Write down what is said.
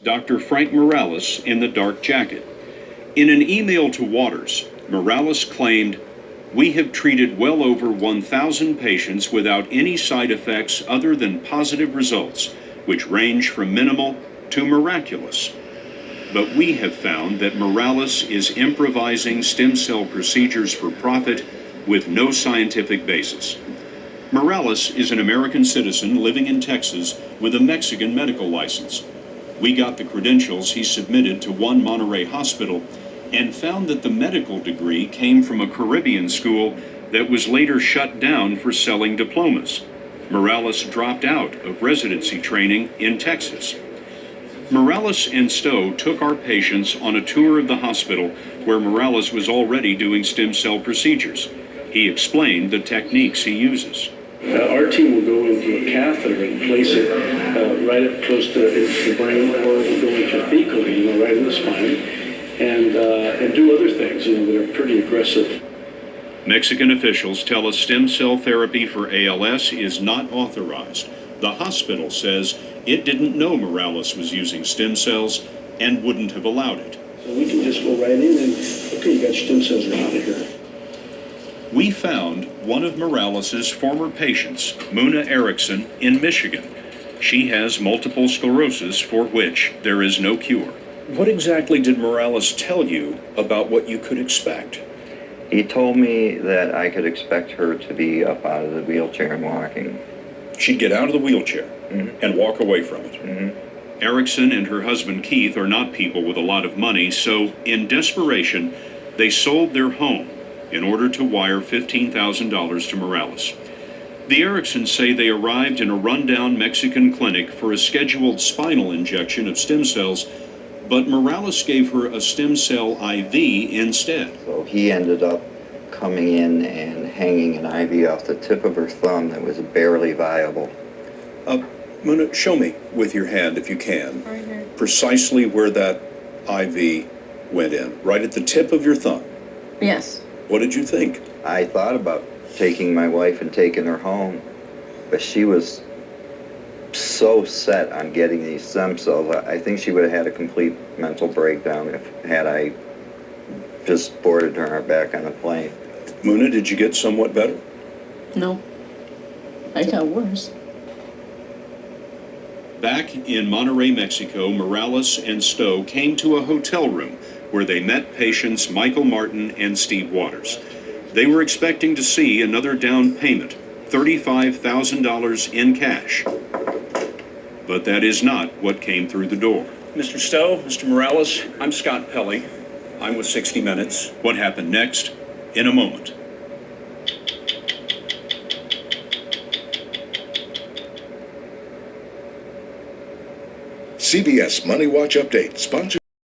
Dr. Frank Morales in the dark jacket. In an email to Waters, Morales claimed, "We have treated well over 1,000 patients without any side effects other than positive results, which range from minimal to miraculous. But we have found that Morales is improvising stem cell procedures for profit with no scientific basis." Morales is an American citizen living in Texas with a Mexican medical license. We got the credentials he submitted to one Monterey hospital and found that the medical degree came from a Caribbean school that was later shut down for selling diplomas. Morales dropped out of residency training in Texas. Morales and Stowe took our patients on a tour of the hospital where Morales was already doing stem cell procedures. He explained the techniques he uses. Our team will go into a catheter and place it right up close to the brain, or we'll go into a fecal, right in the spine, and do other things, that are pretty aggressive. Mexican officials tell us stem cell therapy for ALS is not authorized. The hospital says it didn't know Morales was using stem cells and wouldn't have allowed it. So we can just go right in and, okay, you got your stem cells right out of here. We found one of Morales's former patients, Muna Erickson, in Michigan. She has multiple sclerosis for which there is no cure. What exactly did Morales tell you about what you could expect? He told me that I could expect her to be up out of the wheelchair and walking. She'd get out of the wheelchair and walk away from it. Erickson and her husband Keith are not people with a lot of money, so in desperation, they sold their home in order to wire $15,000 to Morales. The Ericksons say they arrived in a rundown Mexican clinic for a scheduled spinal injection of stem cells, but Morales gave her a stem cell IV instead. So he ended up coming in and hanging an IV off the tip of her thumb that was barely viable. Muna, show me with your hand, if you can, Right here. precisely where that IV went in, right at the tip of your thumb. Yes. What did you think? I thought about taking my wife and taking her home, but she was so set on getting these stem cells. I think she would have had a complete mental breakdown had I just boarded her back on the plane. Muna, did you get somewhat better? No. I got worse. Back in Monterey, Mexico, Morales and Stowe came to a hotel room where they met patients Michael Martin and Steve Waters. They were expecting to see another down payment, $35,000 in cash. But that is not what came through the door. Mr. Stowe, Mr. Morales, I'm Scott Pelley. I'm with 60 Minutes. What happened next? In a moment. CBS Money Watch Update, sponsored